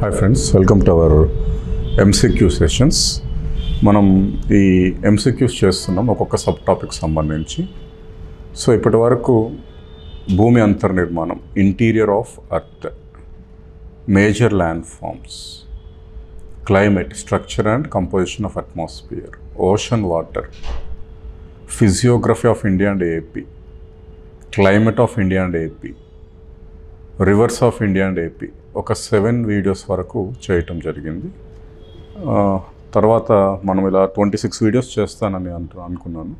Hi friends, welcome to our MCQ sessions. మనం ఈ MCQs చేస్తున్నాం ఒక్కొక్క సబ్ టాపిక్ సంబంధించి. సో ఇప్పటి వరకు భూమి అంతర్నిర్మాణం, interior of earth, major land forms, climate, structure and composition of atmosphere, ocean water, physiography of India and AP, climate of India and AP, rivers of India and AP ఒక 7 videos వరకు చేయటం జరిగింది. తర్వాత మనం ఇలా 26 వీడియోస్ చేస్తానని అనుకున్నాను.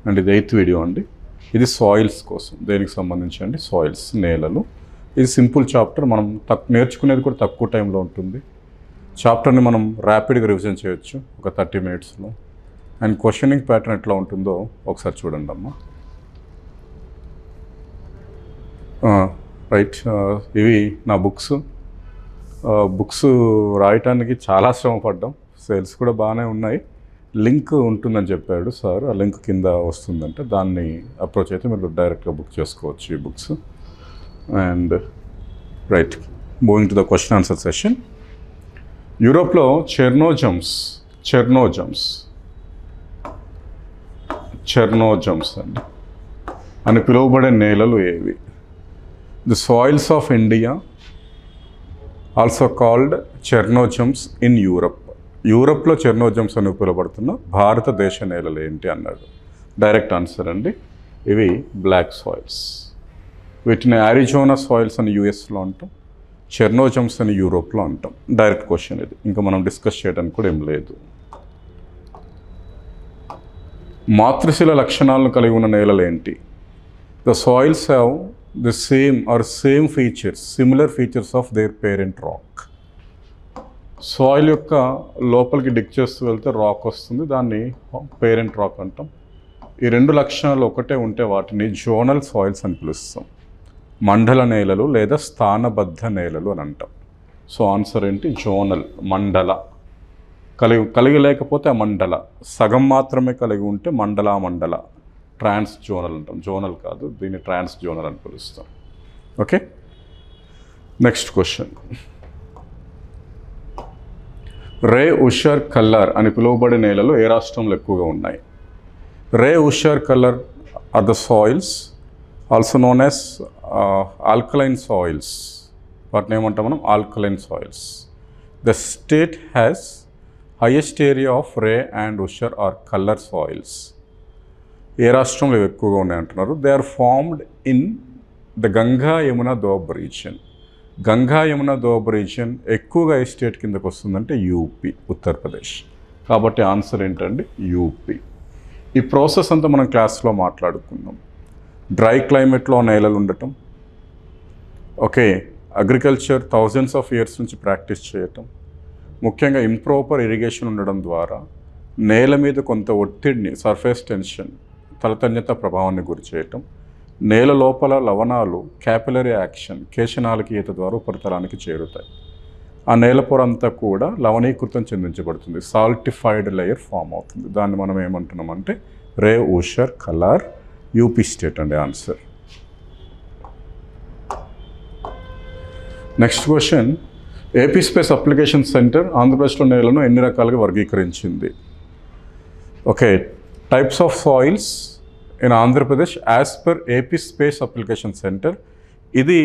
And ఇది 8th వీడియో అండి. ఇది సాయిల్స్ కోసం, దేనికి సంబంధించి అండి, సాయిల్స్, నేలలు. ఇది సింపుల్ చాప్టర్, మనం నేర్చుకునేది కూడా తక్కువ టైంలో ఉంటుంది. చాప్టర్ని మనం ర్యాపిడ్గా రివిజన్ చేయొచ్చు ఒక 30 minutesలో. అండ్ క్వశ్చనింగ్ ప్యాటర్న్ ఎట్లా ఉంటుందో ఒకసారి చూడండి అమ్మా. రైట్, ఇవి నా బుక్స్ రాయటానికి చాలా శ్రమ పడ్డాం. సేల్స్ కూడా బాగానే ఉన్నాయి. లింక్ ఉంటుందని చెప్పాడు సార్, ఆ లింక్ కింద వస్తుందంటే దాన్ని అప్రోచ్ అయితే మీరు డైరెక్ట్గా బుక్ చేసుకోవచ్చు ఈ books. And right, moving to the question answer session. యూరోప్లో చెర్నోజమ్స్ అండి అని పిలువబడే నేలలు ఏవి? The soils of India, also called chernozems in Europe. యూరప్లో చెర్నోజమ్స్ అని పిలువబడుతున్న భారతదేశ నేలలు ఏంటి అన్నాడు. డైరెక్ట్ ఆన్సర్ అండి, ఇవి బ్లాక్ సాయిల్స్. వీటిని అరిజోనా సాయిల్స్ అని యూఎస్లో అంటాం, చెర్నోజమ్స్ అని యూరోప్లో అంటాం. డైరెక్ట్ క్వశ్చన్ ఇది, ఇంకా మనం డిస్కస్ చేయడానికి కూడా ఏం లేదు. మాతృశిల లక్షణాలను కలిగి ఉన్న నేలలు ఏంటి? The soils have the same features, similar features of their parent rock. Soil యొక్క లోపలికి డిక్ చేస్తూ వెళ్తే రాక్ వస్తుంది, దాన్ని పేరెంట్ రాక్ అంటాం. ఈ 2 లక్షణాలు ఒకటే ఉంటే వాటిని జోనల్ సాయిల్స్ అని పిలుస్తాం. మండల నేలలు లేదా స్థానబద్ధ నేలలు అని అంటాం. సో ఆన్సర్ ఏంటి? జోనల్, మండల. కలిగి లేకపోతే మండల, సగం మాత్రమే కలిగి ఉంటే మండల. ట్రాన్స్ జోనల్ అంటాం, జోనల్ కాదు, దీన్ని ట్రాన్స్ జోనల్ అని పిలుస్తాం. Okay, next question. Reh usar kallar అని పిలువబడే నేలలు ఏ రాష్ట్రంలో ఎక్కువగా ఉన్నాయి? Reh usar kallar are the soils also known as alkaline soils. వాటిని ఏమంటాం మనం? Alkaline soils. The state has highest area of reh and usar or kallar soils. ఏ రాష్ట్రంలో ఎక్కువగా ఉన్నాయంటున్నారు? They are formed in the Ganga Yamuna doab region. Ganga Yamuna doab region ఎక్కువగా ఏ స్టేట్ కిందకు వస్తుందంటే యూపీ, ఉత్తరప్రదేశ్. కాబట్టి ఆన్సర్ ఏంటండి? యూపీ. ఈ ప్రాసెస్ అంతా మనం క్లాస్లో మాట్లాడుకున్నాం. డ్రై క్లైమేట్లో నేలలు ఉండటం, okay, agriculture thousands of years నుంచి ప్రాక్టీస్ చేయటం, ముఖ్యంగా ఇంప్రాపర్ ఇరిగేషన్ ఉండడం ద్వారా నేల మీద కొంత ఒత్తిడిని, సర్ఫేస్ టెన్షన్, తలతన్యత ప్రభావాన్ని గురి చేయటం, నేల లోపల లవణాలు క్యాపిలరీ యాక్షన్, కేశనాళికీయత ద్వారా ఉపరితలానికి చేరుతాయి. ఆ నేల పొర అంతా కూడా లవణీకృతం చెందించబడుతుంది, సాల్టిఫైడ్ లేయర్ ఫామ్ అవుతుంది. దాన్ని మనం ఏమంటున్నామంటే రే ఉషర్ కల్లర్, యూపీ స్టేట్ అండి answer. Next question. AP space application centre ఆంధ్రప్రదేశ్లో నేలను ఎన్ని రకాలుగా వర్గీకరించింది? Okay, types of soils in Andhra Pradesh as per AP space application centre. ఇది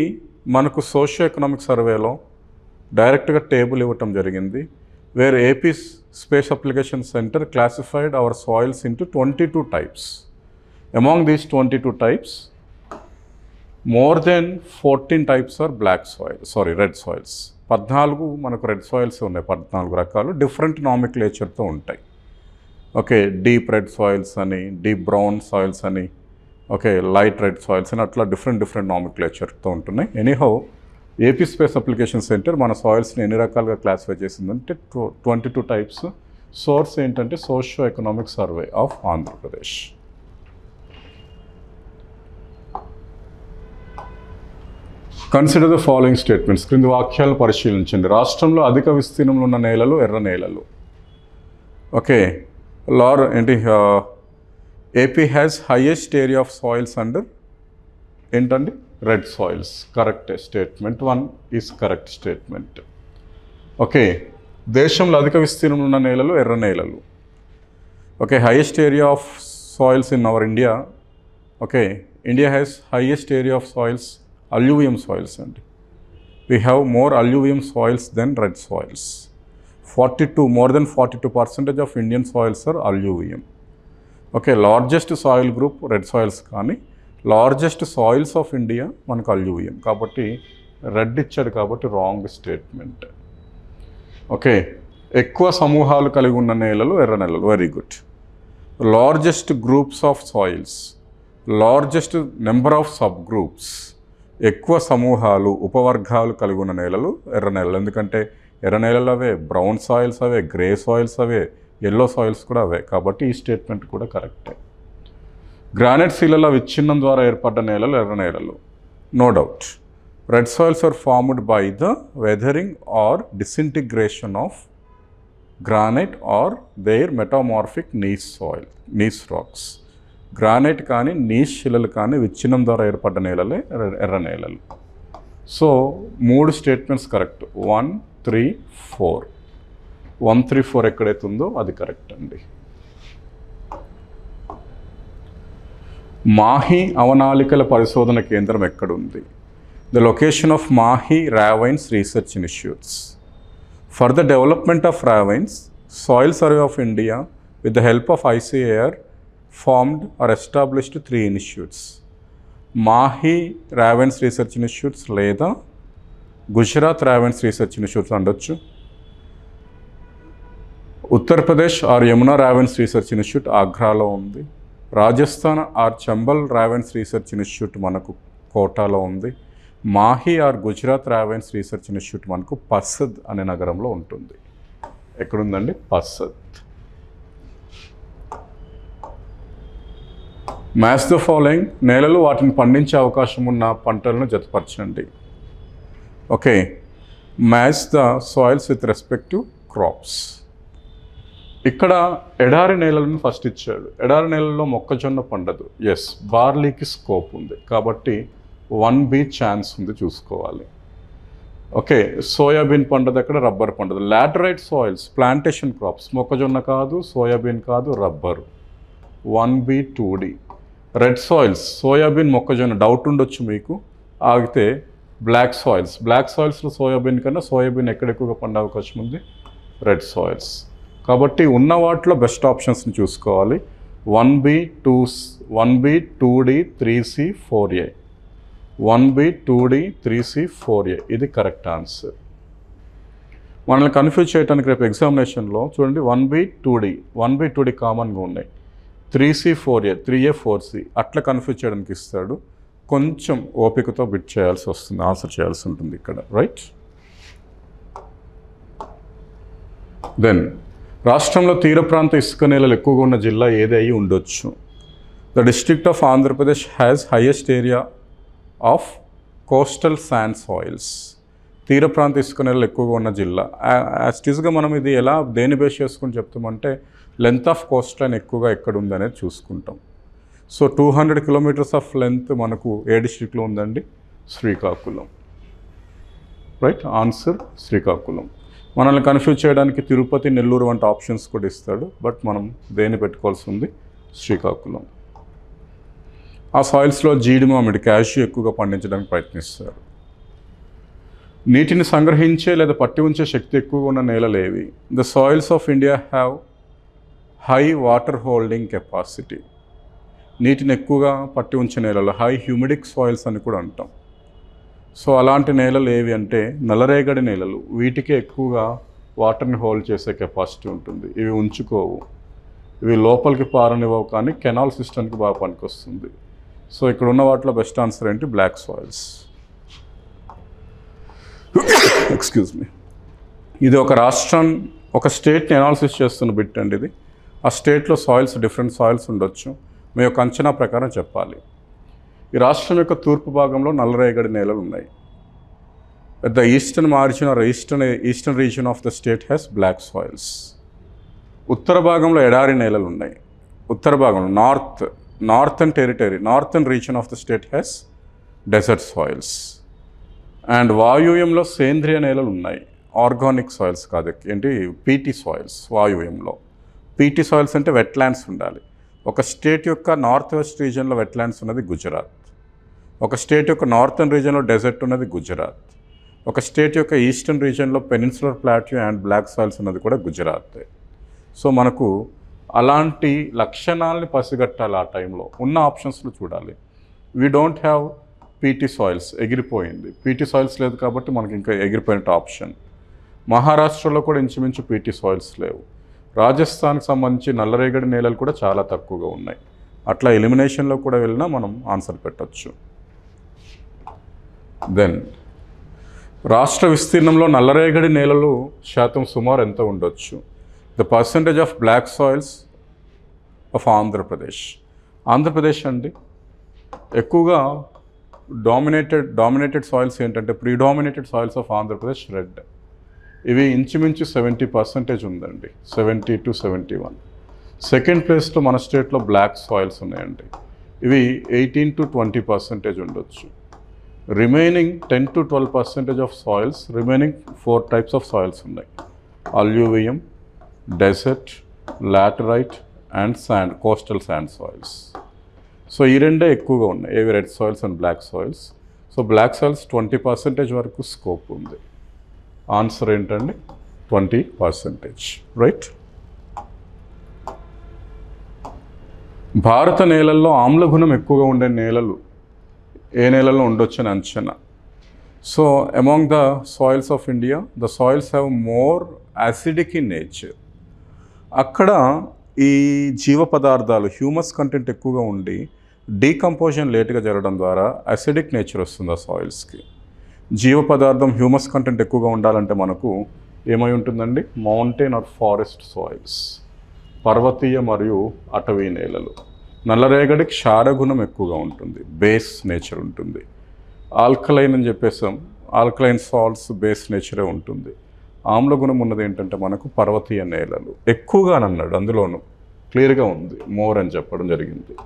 మనకు సోషియో ఎకనామిక్ సర్వేలో డైరెక్ట్గా టేబుల్ ఇవ్వటం జరిగింది. Where AP space application centre classified our soils into 22 types. Among these 22 types, more than 14 types are red soils. 14 మనకు red soils ఉన్నాయి, 14 రకాలు different నామిక్లేచర్తో ఉంటాయి. ఓకే, డీప్ రెడ్ సాయిల్స్ అని, డీప్ బ్రౌన్ సాయిల్స్ అని, ఓకే, లైట్ రెడ్ సాయిల్స్ అని, అట్లా different నామిక్లేచర్తో ఉంటున్నాయి. Anyhow AP space application centre మన సాయిల్స్ని ఎన్ని రకాలుగా క్లాసిఫై చేసిందంటే 22 types. సోర్స్ ఏంటంటే socio economic survey of Andhra Pradesh. Consider the following statements. క్రింది వాక్యాలు పరిశీలించండి. రాష్ట్రంలో అధిక విస్తీర్ణంలో ఉన్న నేలలు ఎర్ర నేలలు. ఓకే, ఏంటి? AP has highest area of soils under ఏంటండి? Red soils. Correct statement 1 is correct statement. Okay, దేశంలో అధిక విస్తీర్ణం ఉన్న నేలలు ఎర్ర నేలలు. Okay, highest area of soils in our India. Okay, India has highest area of soils alluvium soils అండి. We have more alluvium soils than red soils. 42, more than 42% of Indian soils are alluvium. Okay, largest soil group red soils, కానీ largest soils of India మనకు alluvium. కాబట్టి red ఇచ్చాడు కాబట్టి wrong statement. Okay, ఎక్కువ సమూహాలు కలిగి ఉన్న నేలలు ఎర్ర నేలలు. Very good. Largest groups of soils, largest number of sub groups, ఎక్కువ సమూహాలు ఉపవర్గాలు కలిగి ఉన్న నేలలు ఎర్ర నేలలు. ఎందుకంటే ఎర్ర నేలలు అవే, బ్రౌన్ సాయిల్స్ అవే, గ్రే సాయిల్స్ అవే, ఎల్లో సాయిల్స్ కూడా అవే. కాబట్టి ఈ స్టేట్మెంట్ కూడా కరెక్టే. గ్రానైట్ శిలల విచ్ఛిన్నం ద్వారా ఏర్పడ్డ నేలలు ఎర్ర నేలలు. No doubt. Red soils are formed by the weathering or disintegration of granite or their metamorphic gneiss rocks. Granite కానీ నీస్ శిలలు కానీ విచ్ఛిన్నం ద్వారా ఏర్పడ్డ నేలలే ఎర్ర నేలలు. So 3 statements correct. 1, 3, 4. 1, 3, 4 ఎక్కడైతే ఉందో అది కరెక్ట్ అండి. మాహి అవనాలికల పరిశోధన కేంద్రం ఎక్కడుంది? The location of Mahi ravines research institutes. For the development of ravines, soil survey of India with the help of ICAR formed or established 3 institutes. Mahi ravines research institutes లేదా Gujarat ravines research institutes ఉండొచ్చు. Uttar Pradesh or Yamuna ravines research institute ఆగ్రాలో ఉంది. Rajasthan or Chambal ravines research institute మనకు కోటాలో ఉంది. Mahi or Gujarat ravines research institute మనకు పసద్ అనే నగరంలో ఉంటుంది. ఎక్కడుందండి? పసద్. Match the following. నేలలు వాటిని పండించే అవకాశం ఉన్న పంటలను జతపరచండి. Okay, match the soils with respect to crops. ఇక్కడ ఎడారి నేలలను ఫస్ట్ ఇచ్చాడు. ఎడారి నేలలో మొక్కజొన్న పండదు. ఎస్, బార్లీకి స్కోప్ ఉంది కాబట్టి 1B ఛాన్స్ ఉంది, చూసుకోవాలి. ఓకే, సోయాబీన్ పండదు, అక్కడ రబ్బర్ పండదు. లాటరైట్ సాయిల్స్ ప్లాంటేషన్ క్రాప్స్, మొక్కజొన్న కాదు, సోయాబీన్ కాదు, rubber. 1B 2D. Red soils soybean మొక్కజొన్న, డౌట్ ఉండొచ్చు మీకు, ఆగితే బ్లాక్ సాయిల్స్. బ్లాక్ సాయిల్స్లో సోయాబీన్ కన్నా సోయాబీన్ ఎక్కడ ఎక్కువగా పండే అవకాశం ఉంది? Red soils. కాబట్టి ఉన్న వాటిలో బెస్ట్ ఆప్షన్స్ని చూసుకోవాలి. 1B 2D 3C 4A. 1B 2D 3C 4A ఇది కరెక్ట్ ఆన్సర్. మనల్ని కన్ఫ్యూజ్ చేయడానికి రేపు ఎగ్జామినేషన్లో చూడండి, 1B 2D కామన్గా ఉన్నాయి. 3C 4A 3A 4C అట్లా కన్ఫ్యూజ్ చేయడానికి ఇస్తాడు. కొంచెం ఓపికతో బిట్ చేయాల్సి వస్తుంది, ఆన్సర్ చేయాల్సి ఉంటుంది ఇక్కడ. రైట్. దెన్ రాష్ట్రంలో తీర ప్రాంత ఇసుక నేలలు ఎక్కువగా ఉన్న జిల్లా ఏది అయి ఉండొచ్చు? The district of Andhra Pradesh has highest area of coastal sand soils. తీర ప్రాంత ఇసుక నేలలు ఎక్కువగా ఉన్న జిల్లా. యాస్టీస్గా మనం ఇది ఎలా దేని బేస్ చేసుకుని చెప్తామంటే లెంత్ ఆఫ్ కోస్ట్ లైన్ ఎక్కువగా ఎక్కడ ఉందనేది చూసుకుంటాం. సో 200 కిలోమీటర్స్ ఆఫ్ లెంత్ మనకు ఏ డిస్ట్రిక్ట్లో ఉందండి? శ్రీకాకుళం. Right answer Srikakulam. మనల్ని కన్ఫ్యూజ్ చేయడానికి తిరుపతి, నెల్లూరు వంటి ఆప్షన్స్ కూడా ఇస్తాడు, బట్ మనం దేన్ని పెట్టుకోవాల్సి ఉంది? శ్రీకాకుళం. ఆ సాయిల్స్లో జీడి మామిడి, క్యాష్యూ ఎక్కువగా పండించడానికి ప్రయత్నిస్తారు. నీటిని సంగ్రహించే లేదా పట్టి ఉంచే శక్తి ఎక్కువగా ఉన్న నేలలు ఏవి? The soils of India have high water holding capacity. నీటిని ఎక్కువగా పట్టి ఉంచే నేలలు హై హ్యూమిడిక్ సాయిల్స్ అని కూడా అంటాం. సో అలాంటి నేలలు ఏవి అంటే నల్లరేగడి నేలలు. వీటికే ఎక్కువగా వాటర్ని హోల్డ్ చేసే కెపాసిటీ ఉంటుంది. ఇవి ఉంచుకోవు, ఇవి లోపలికి పారనివ్వవు, కానీ కెనాల్ సిస్టమ్కి బాగా పనికొస్తుంది. సో ఇక్కడ ఉన్న వాటిలో బెస్ట్ ఆన్సర్ ఏంటి? Black soils. Excuse me. ఇది ఒక రాష్ట్రం, ఒక స్టేట్ని అనాలిసిస్ చేస్తున్న బిట్ అండి ఇది. ఆ స్టేట్లో సాయిల్స్, డిఫరెంట్ సాయిల్స్ ఉండొచ్చు. మీ యొక్క అంచనా ప్రకారం చెప్పాలి. ఈ రాష్ట్రం యొక్క తూర్పు భాగంలో నల్లరేగడి నేలలు ఉన్నాయి. The eastern margin or eastern region of the state has black soils. ఉత్తర భాగంలో ఎడారి నేలలు ఉన్నాయి. ఉత్తర భాగంలో northern territory, northern region of the state has desert soils. And వాయువ్యంలో సేంద్రియ నేలలు ఉన్నాయి. ఆర్గానిక్ సాయిల్స్ కాదు, ఏంటి పీటీ సాయిల్స్ వాయువ్యంలో. పీటీ సాయిల్స్ అంటే వెట్లాండ్స్ ఉండాలి. ఒక స్టేట్ యొక్క నార్త్ వెస్ట్ రీజియన్లో వెట్లాండ్స్ ఉన్నది గుజరాత్, ఒక స్టేట్ యొక్క నార్థన్ రీజియన్లో డెజర్ట్ ఉన్నది గుజరాత్, ఒక స్టేట్ యొక్క ఈస్టర్న్ రీజియన్లో peninsular plateau and black soils ఉన్నది కూడా గుజరాత్. సో మనకు అలాంటి లక్షణాలని పసిగట్టాలి. ఆ టైంలో ఉన్న ఆప్షన్స్లో చూడాలి. We don't have PT soils, ఎగిరిపోయింది. పీటీ సాయిల్స్ లేదు కాబట్టి మనకి ఇంకా ఎగిరిపోయినట్టు ఆప్షన్. మహారాష్ట్రలో కూడా ఇంచుమించు పీటీ సాయిల్స్ లేవు. రాజస్థాన్కి సంబంధించి నల్లరేగడి నేలలు కూడా చాలా తక్కువగా ఉన్నాయి. అట్లా ఎలిమినేషన్లో కూడా వెళ్ళినా మనం ఆన్సర్ పెట్టచ్చు. దెన్ రాష్ట్ర విస్తీర్ణంలో నల్లరేగడి నేలలు శాతం సుమారు ఎంత ఉండొచ్చు? The percentage of black soils of Andhra Pradesh. Andhra Pradesh అండి ఎక్కువగా డామినేటెడ్ సాయిల్స్ ఏంటంటే predominated soils of Andhra Pradesh red. ఇవి ఇంచుమించు 70% ఉందండి, 70 to 71. సెకండ్ ప్లేస్లో మన స్టేట్లో బ్లాక్ సాయిల్స్ ఉన్నాయండి. ఇవి 18 to 20% ఉండొచ్చు. Remaining 10 to 12% of soils, remaining 4 types of soils ఉన్నాయి. Alluvium, desert, laterite and sand, coastal sand soils. So ఈ రెండే ఎక్కువగా ఉన్నాయి, ఏవి red soils and black soils. So black soils 20% వరకు స్కోప్ ఉంది. ఆన్సర్ ఏంటండి? 20%, రైట్. భారత నేలల్లో ఆమ్లగుణం ఎక్కువగా ఉండే నేలలు ఏ నేలలో ఉండొచ్చని అంచనా. So among the soils of India the soils have more acidic in nature. అక్కడ ఈ జీవ పదార్థాలు హ్యూమస్ కంటెంట్ ఎక్కువగా ఉండి డీకంపోజన్ లేట్గా జరగడం ద్వారా అసిడిక్ నేచర్ వస్తుంది ఆ సాయిల్స్కి. జీవ పదార్థం హ్యూమస్ కంటెంట్ ఎక్కువగా ఉండాలంటే మనకు ఏమై ఉంటుందండి? మౌంటైన్ ఆర్ ఫారెస్ట్ సాయిల్స్, పర్వతీయ మరియు అటవీ నేలలు. నల్లరేగడి క్షారగుణం ఎక్కువగా ఉంటుంది, బేస్ నేచర్ ఉంటుంది. ఆల్కలైన్ అని చెప్పేసాం, ఆల్కలైన్ సాల్ట్స్ బేస్ నేచరే ఉంటుంది. ఆమ్లగుణం ఉన్నది ఏంటంటే మనకు పర్వతీయ నేలలు ఎక్కువగా అని అన్నాడు, అందులోనూ క్లియర్గా ఉంది, మోర్ అని చెప్పడం జరిగింది.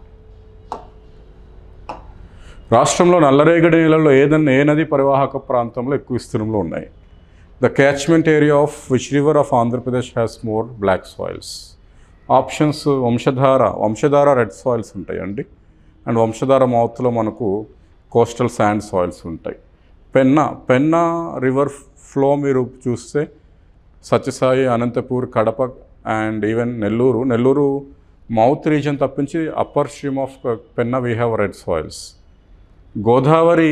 రాష్ట్రంలో నల్లరేగడి నేలల్లో ఏ నది పరివాహక ప్రాంతంలో ఎక్కువ విస్తీర్ణంలో ఉన్నాయి? The catchment area of which river of Andhra Pradesh has more black soils? Options Vamsadhara red soils ఉంటాయండి, అండ్ వంశధార మౌత్లో మనకు కోస్టల్ శాండ్ సాయిల్స్ ఉంటాయి. పెన్నా రివర్ ఫ్లో మీరు చూస్తే Sathya Sai, Anantapur, Kadapa and even Nellore mouth region తప్పించి upper stream of Penna we have red soils. Godavari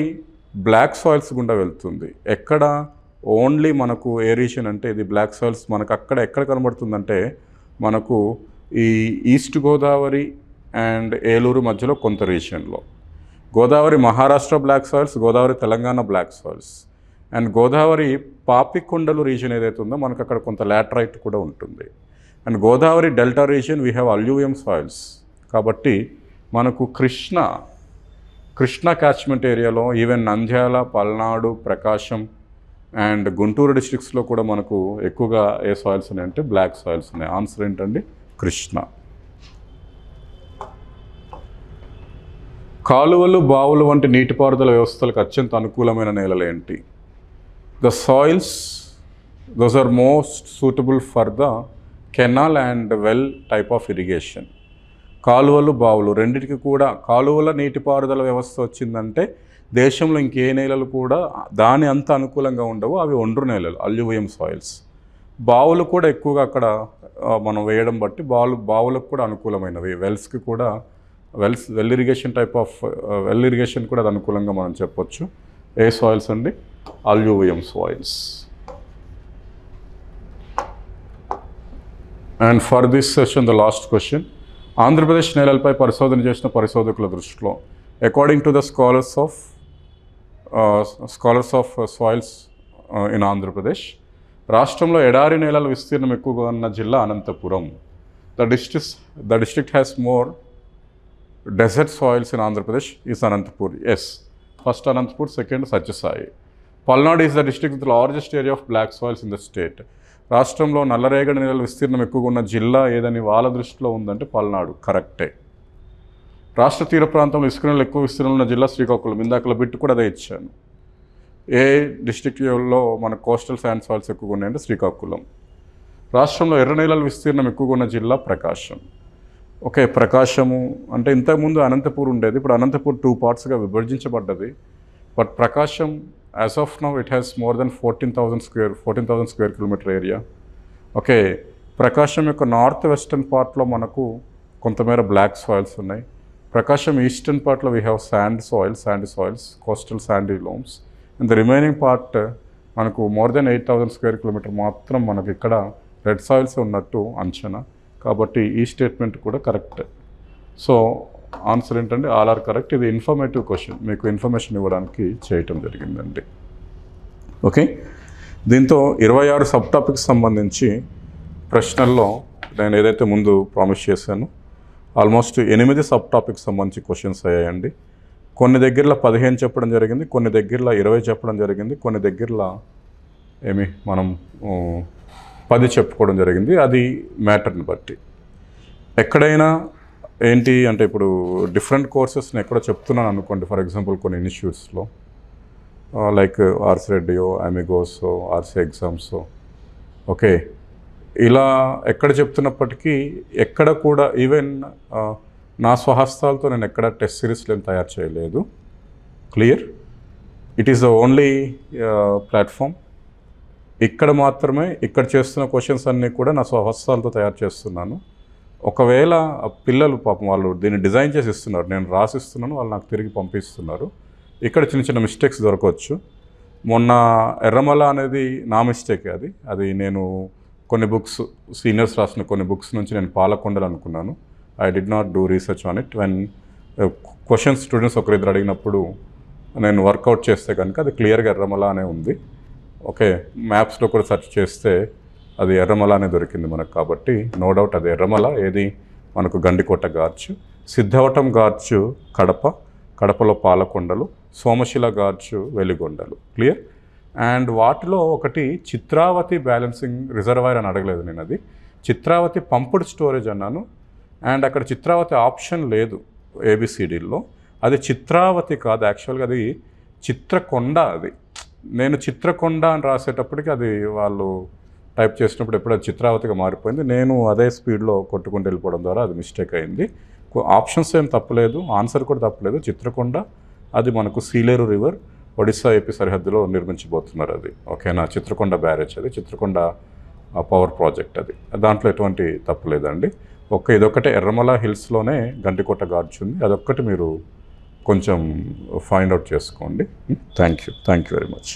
black soils గుండా వెళ్తుంది. ఎక్కడ ఓన్లీ మనకు ఏ రీజన్ అంటే ఇది బ్లాక్ సాయిల్స్ మనకు అక్కడ ఎక్కడ కనబడుతుందంటే మనకు ఈ ఈస్ట్ గోదావరి అండ్ ఏలూరు మధ్యలో కొంత రీజియన్లో. Godavari Maharashtra black soils, Godavari Telangana black soils, and Godavari Papikondalu region ఏదైతే ఉందో మనకు అక్కడ కొంత లాటరైట్ కూడా ఉంటుంది. And Godavari delta region we have alluvium soils. కాబట్టి మనకు కృష్ణా క్యాచ్మెంట్ ఏరియాలో ఈవెన్ నంద్యాల, పల్నాడు, ప్రకాశం అండ్ గుంటూరు డిస్ట్రిక్ట్స్లో కూడా మనకు ఎక్కువగా ఏ సాయిల్స్ ఉన్నాయంటే బ్లాక్ సాయిల్స్ ఉన్నాయి. ఆన్సర్ ఏంటండి? కృష్ణ. కాలువలు, బావులు వంటి నీటిపారుదల వ్యవస్థలకు అత్యంత అనుకూలమైన నేలలు ఏంటి? The soils those are most suitable for the canal and well type of irrigation. కాలువలు, బావులు రెండింటికి కూడా కాలువల నీటిపారుదల వ్యవస్థ వచ్చిందంటే దేశంలో ఇంకే నేలలు కూడా దాని అంత అనుకూలంగా ఉండవు. అవి ఒండ్రు నేలలు, అల్యూవియం సాయిల్స్. బావులు కూడా ఎక్కువగా అక్కడ మనం వేయడం బట్టి బావులకు కూడా అనుకూలమైనవి. వెల్స్కి కూడా well irrigation type of well irrigation కూడా అది అనుకూలంగా మనం చెప్పొచ్చు. ఏ సాయిల్స్ అండి? Alluvium soils. And for this session the last question. Andhra Pradesh నేలలపై పరిశోధన చేసిన పరిశోధకుల దృష్టిలో according to the scholars of soils in Andhra Pradesh, రాష్ట్రంలో ఎడారి నేలల విస్తీర్ణం ఎక్కువగా ఉన్న జిల్లా Anantapuram. The district has more desert soils in Andhra Pradesh is Anantapur. Yes, first Anantapur, second Sathya Sai. Palnadu is the district with largest area of black soils in the state. రాష్ట్రంలో నల్లరేగడి నేలల విస్తీర్ణం ఎక్కువగా ఉన్న జిల్లా ఏదని వాళ్ళ దృష్టిలో ఉందంటే పల్నాడు. కరెక్టే. రాష్ట్ర తీర ప్రాంతంలో ఇసుక నేలలు ఎక్కువ విస్తీర్ణంలో ఉన్న జిల్లా శ్రీకాకుళం. ఇందాకల బిట్టు కూడా అదే ఇచ్చాను. ఏ డిస్ట్రిక్ట్లో మన కోస్టల్ శాండ్ సాయిల్స్ ఎక్కువగా ఉన్నాయంటే శ్రీకాకుళం. రాష్ట్రంలో ఎర్ర నేలల విస్తీర్ణం ఎక్కువగా ఉన్న జిల్లా ప్రకాశం. ఓకే, ప్రకాశము అంటే ఇంతకుముందు అనంతపూర్ ఉండేది, ఇప్పుడు అనంతపూర్ 2 పార్ట్స్గా విభజించబడ్డది. But Prakasam as of now it has more than 14,000 square kilometre area. Okay, Prakasam యొక్క నార్త్ వెస్టర్న్ పార్ట్లో మనకు కొంతమేర బ్లాక్ సాయిల్స్ ఉన్నాయి. ప్రకాశం ఈస్టర్న్ పార్ట్లో we have sand soils, coastal sandy loams. And the remaining part మనకు మోర్ దెన్ 8,000 స్క్వేర్ కిలోమీటర్ మాత్రం మనకి ఇక్కడ రెడ్ సాయిల్స్ ఉన్నట్టు అంచనా. కాబట్టి ఈ స్టేట్మెంట్ కూడా కరెక్ట్. సో ఆన్సర్ ఏంటంటే ఆల్ ఆర్ కరెక్ట్. ఇది ఇన్ఫర్మేటివ్ క్వశ్చన్, మీకు ఇన్ఫర్మేషన్ ఇవ్వడానికి చేయటం జరిగిందండి. ఓకే, దీంతో 26 సబ్ టాపిక్స్ సంబంధించి ప్రశ్నల్లో నేను ఏదైతే ముందు ప్రామిస్ చేశానో ఆల్మోస్ట్ 8 సబ్ టాపిక్స్ సంబంధించి క్వశ్చన్స్ అయ్యాయండి. కొన్ని దగ్గరలో 15 చెప్పడం జరిగింది, కొన్ని దగ్గరలో 20 చెప్పడం జరిగింది, కొన్ని దగ్గరలో మనం 10 చెప్పుకోవడం జరిగింది. అది మ్యాటర్ని బట్టి. ఎక్కడైనా ఏంటి అంటే ఇప్పుడు డిఫరెంట్ కోర్సెస్ని ఎక్కడో చెప్తున్నాను అనుకోండి, ఫర్ ఎగ్జాంపుల్ కొన్ని ఇన్స్టిట్యూట్స్లో లైక్ ఆర్సీ రెడ్డియో, అమిగోసో, ఆర్సీ ఎగ్జామ్సో, ఓకే, ఇలా ఎక్కడ చెప్తున్నప్పటికీ ఎక్కడ కూడా ఈవెన్ నా స్వహస్తాలతో నేను ఎక్కడ టెస్ట్ సిరీస్లు ఏం తయారు చేయలేదు. Clear? It is the only platform. ఇక్కడ మాత్రమే ఇక్కడ చేస్తున్న క్వశ్చన్స్ అన్నీ కూడా నా స్వహస్తాలతో తయారు చేస్తున్నాను. ఒకవేళ పిల్లలు పాపం వాళ్ళు దీన్ని డిజైన్ చేసి ఇస్తున్నారు, నేను రాసిస్తున్నాను, వాళ్ళు నాకు తిరిగి పంపిస్తున్నారు. ఇక్కడ చిన్న చిన్న మిస్టేక్స్ దొరకవచ్చు. మొన్న ఎర్రమల అనేది నా మిస్టేకే. అది నేను కొన్ని బుక్స్ సీనియర్స్ రాసిన కొన్ని బుక్స్ నుంచి నేను పాలకొండలు అనుకున్నాను. I did not do research on it. When questions students ఒకరిద్దరు అడిగినప్పుడు నేను వర్కౌట్ చేస్తే కనుక అది క్లియర్గా ఎర్రమల అనే ఉంది. ఓకే, మ్యాప్స్లో కూడా సెర్చ్ చేస్తే అది ఎర్రమల అనే దొరికింది మనకు. కాబట్టి నో డౌట్ అది ఎర్రమల. ఏది మనకు గండికోట గార్చు, సిద్ధవటం గార్చు కడపలో పాలకొండలు, సోమశిల గార్చు వెలిగొండలు. క్లియర్? అండ్ వాటిలో ఒకటి చిత్రావతి బ్యాలెన్సింగ్ రిజర్వాయర్ అని అడగలేదు నేను. అది చిత్రావతి పంప్డ్ స్టోరేజ్ అన్నాను. అండ్ అక్కడ చిత్రావతి ఆప్షన్ లేదు ఏబిసిడీల్లో. అది చిత్రావతి కాదు, యాక్చువల్గా అది చిత్రకొండ. అది నేను చిత్రకొండ అని రాసేటప్పటికి అది వాళ్ళు టైప్ చేసినప్పుడు ఎప్పుడు అది చిత్రావతిగా మారిపోయింది. నేను అదే స్పీడ్లో కొట్టుకుంటూ వెళ్ళిపోవడం ద్వారా అది మిస్టేక్ అయింది. ఆప్షన్స్ ఏం తప్పలేదు, ఆన్సర్ కూడా తప్పలేదు. చిత్రకొండ అది మనకు సీలేరు రివర్ ఒడిస్సా ఏపీ సరిహద్దులో నిర్మించబోతున్నారు. అది ఓకేనా, చిత్రకొండ బ్యారేజ్, అది చిత్రకొండ పవర్ ప్రాజెక్ట్. అది దాంట్లో ఎటువంటి తప్పలేదండి. ఇదొక్కటే ఎర్రమల హిల్స్లోనే గండికోట గార్చ్ ఉంది. అదొక్కటి మీరు కొంచెం ఫైండ్ అవుట్ చేసుకోండి. Thank you very much.